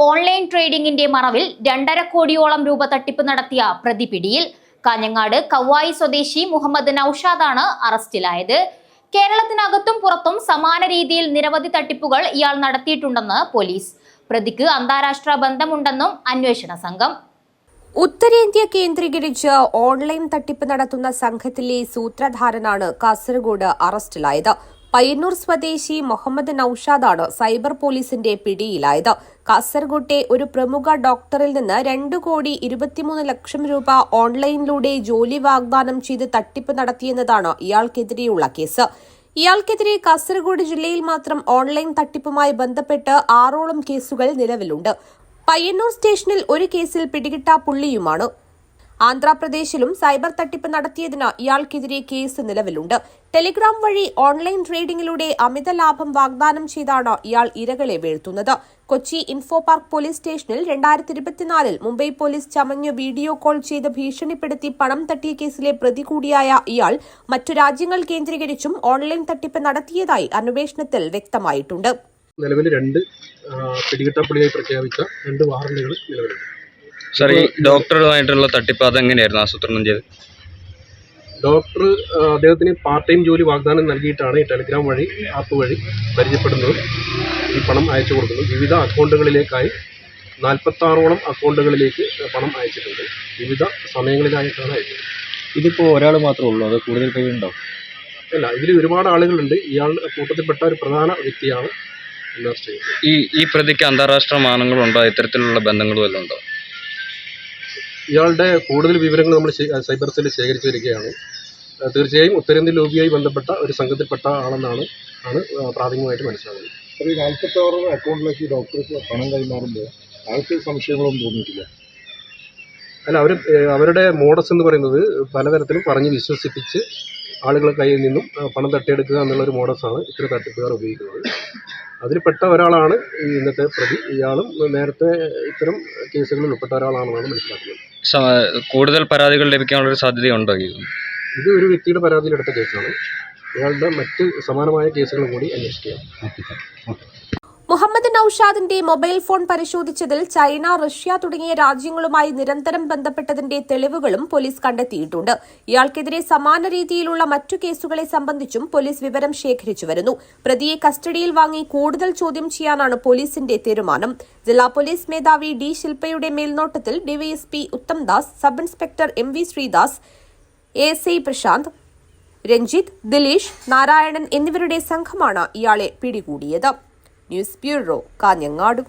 Online ട്രേഡിംഗിന്റെ മറവിൽ 2.5 കോടിയോളം രൂപ തട്ടിപ്പ് നടത്തിയ പ്രതി പിടിയിൽ. കാഞ്ഞങ്ങാട് കവ്വായി സ്വദേശി മുഹമ്മദ് നൌഷാദാണ് അറസ്റ്റിലായത്. കേരളത്തിനകത്തും പുറത്തും സമാന രീതിയിൽ നിരവധി തട്ടിപ്പുകൾ ഇയാൾ നടത്തിയിട്ടുണ്ടെന്ന് പോലീസ്. പ്രതിക്ക് അന്താരാഷ്ട്ര ബന്ധമുണ്ടെന്നും അന്വേഷണ സംഘം. ഉത്തരേന്ത്യ കേന്ദ്രീകരിച്ച് ഓൺലൈൻ തട്ടിപ്പ് നടത്തുന്ന സംഘത്തിലെ സൂത്രധാരനാണ് കാസർഗോഡ് അറസ്റ്റിലായത്. പയ്യന്നൂർ സ്വദേശി മുഹമ്മദ് നൌഷാദാണ് സൈബർ പോലീസിന്റെ പിടിയിലായത്. കാസർഗോട്ടെ ഒരു പ്രമുഖ ഡോക്ടറിൽ നിന്ന് 2,23 ലക്ഷം രൂപ ഓൺലൈനിലൂടെ ജോലി വാഗ്ദാനം ചെയ്ത് തട്ടിപ്പ് നടത്തിയെന്നതാണ് ഇയാൾക്കെതിരെയുള്ള കേസ്. ഇയാൾക്കെതിരെ കാസർഗോഡ് ജില്ലയിൽ മാത്രം ഓൺലൈൻ തട്ടിപ്പുമായി ബന്ധപ്പെട്ട് 6ഓളം കേസുകൾ നിലവിലുണ്ട്. പയ്യന്നൂർ സ്റ്റേഷനിൽ ഒരു കേസിൽ പിടികിട്ടാപ്പുള്ളിയുമാണ്. ആന്ധ്രാപ്രദേശിലും സൈബർ തട്ടിപ്പ് നടത്തിയതിന് ഇയാൾക്കെതിരെ കേസ് നിലവിലുണ്ട്. ടെലിഗ്രാം വഴി ഓൺലൈൻ ട്രേഡിംഗിലൂടെ അമിത ലാഭം വാഗ്ദാനം ചെയ്താണ് ഇയാൾ ഇരകളെ വീഴ്ത്തുന്നത്. കൊച്ചി ഇൻഫോ പാർക്ക് പോലീസ് സ്റ്റേഷനിൽ 2024 മുംബൈ പോലീസ് ചമഞ്ഞ് വീഡിയോ കോൾ ചെയ്ത് ഭീഷണിപ്പെടുത്തി പണം തട്ടിയ കേസിലെ പ്രതി കൂടിയായ ഇയാൾ മറ്റു രാജ്യങ്ങൾ കേന്ദ്രീകരിച്ചും ഓൺലൈൻ തട്ടിപ്പ് നടത്തിയതായി അന്വേഷണത്തിൽ വ്യക്തമായിട്ടുണ്ട്. നിലവിൽ 2 പിടികിട്ടാപ്പുള്ളിയായി പ്രഖ്യാപിച്ച 2 വാറന്റുകൾ നിലവിലുണ്ട്. സാർ, ഈ ഡോക്ടറുമായിട്ടുള്ള തട്ടിപ്പ് അതെങ്ങനെയായിരുന്നു ആസൂത്രണം ചെയ്ത്? ഡോക്ടർ അദ്ദേഹത്തിന് പാർട്ട് ടൈം ജോലി വാഗ്ദാനം നൽകിയിട്ടാണ് ഈ ടെലിഗ്രാം വഴി ആപ്പ് വഴി പരിചയപ്പെടുന്നതും ഈ പണം അയച്ചു കൊടുക്കുന്നത്. വിവിധ അക്കൗണ്ടുകളിലേക്കായി 46ഓളം അക്കൗണ്ടുകളിലേക്ക് പണം അയച്ചിട്ടുണ്ട്. വിവിധ സമയങ്ങളിലായിട്ടാണ് അയച്ചത്. ഇതിപ്പോൾ ഒരാൾ മാത്രമേ ഉള്ളൂ, അത് കൂടുതൽ പേരുണ്ടോ? അല്ല, ഇതിൽ ഒരുപാട് ആളുകളുണ്ട്. ഇയാൾ കൂട്ടത്തിൽപ്പെട്ട ഒരു പ്രധാന വ്യക്തിയാണ് അറസ്റ്റ് ചെയ്തത്. ഈ പ്രതിക്ക് അന്താരാഷ്ട്ര മാനങ്ങളുണ്ടോ? ഇത്തരത്തിലുള്ള ബന്ധങ്ങളും എല്ലാം ഉണ്ടോ? ഇയാളുടെ കൂടുതൽ വിവരങ്ങൾ നമ്മൾ സൈബർ സെല്ലിൽ ശേഖരിച്ചു വരികയാണ്. തീർച്ചയായും ഉത്തരേന്ത്യൻ ലോബിയായി ബന്ധപ്പെട്ട ഒരു സംഘത്തിൽപ്പെട്ട ആളെന്നാണ് പ്രാഥമികമായിട്ട് മനസ്സിലാകുന്നത്. ഈ 46 അക്കൗണ്ടിലേക്ക് ഡോക്ടർക്ക് പണം കൈമാറുമ്പോൾ ആൾക്ക് സംശയങ്ങളൊന്നും തോന്നിയിട്ടില്ല? അല്ല, അവരുടെ മോഡസ് എന്ന് പറയുന്നത് പലതരത്തിലും പറഞ്ഞ് വിശ്വസിപ്പിച്ച് ആളുകളെ കയ്യിൽ നിന്നും പണം തട്ടിയെടുക്കുക എന്നുള്ളൊരു മോഡസാണ് ഇത്തരം തട്ടിപ്പുകാർ ഉപയോഗിക്കുന്നത്. അതിൽപ്പെട്ട ഒരാളാണ് ഇന്നത്തെ പ്രതി. ഇയാളും നേരത്തെ ഇത്തരം കേസുകളിൽ ഉൾപ്പെട്ട ഒരാളാണെന്നാണ് മനസ്സിലാക്കുന്നത്. കൂടുതൽ പരാതികൾ ലഭിക്കാനുള്ളൊരു സാധ്യതയുണ്ടോ? ഇത് ഒരു വ്യക്തിയുടെ പരാതിയിലെടുത്ത കേസാണ്. ഇയാളുടെ മറ്റ് സമാനമായ കേസുകളും കൂടി അന്വേഷിക്കുക. മുഹമ്മദ് നൌഷാദിന്റെ മൊബൈൽ ഫോൺ പരിശോധിച്ചതിൽ ചൈന, റഷ്യ തുടങ്ങിയ രാജ്യങ്ങളുമായി നിരന്തരം ബന്ധപ്പെട്ടതിന്റെ തെളിവുകളും പോലീസ് കണ്ടെത്തിയിട്ടുണ്ട്. ഇയാൾക്കെതിരെ സമാന രീതിയിലുള്ള മറ്റു കേസുകളെ സംബന്ധിച്ചും പോലീസ് വിവരം ശേഖരിച്ചു വരുന്നു. പ്രതിയെ കസ്റ്റഡിയിൽ വാങ്ങി കൂടുതൽ ചോദ്യം ചെയ്യാനാണ് പോലീസിന്റെ തീരുമാനം. ജില്ലാ പോലീസ് മേധാവി ഡി ശിൽപയുടെ മേൽനോട്ടത്തിൽ DYSP Uttam Das, sub inspector MV Sreedas, ASI Prashanth, Ranjith, Dileesh, Narayanan എന്നിവരുടെ സംഘമാണ് ഇയാളെ പിടികൂടിയത്. News bureau, Kanhangad.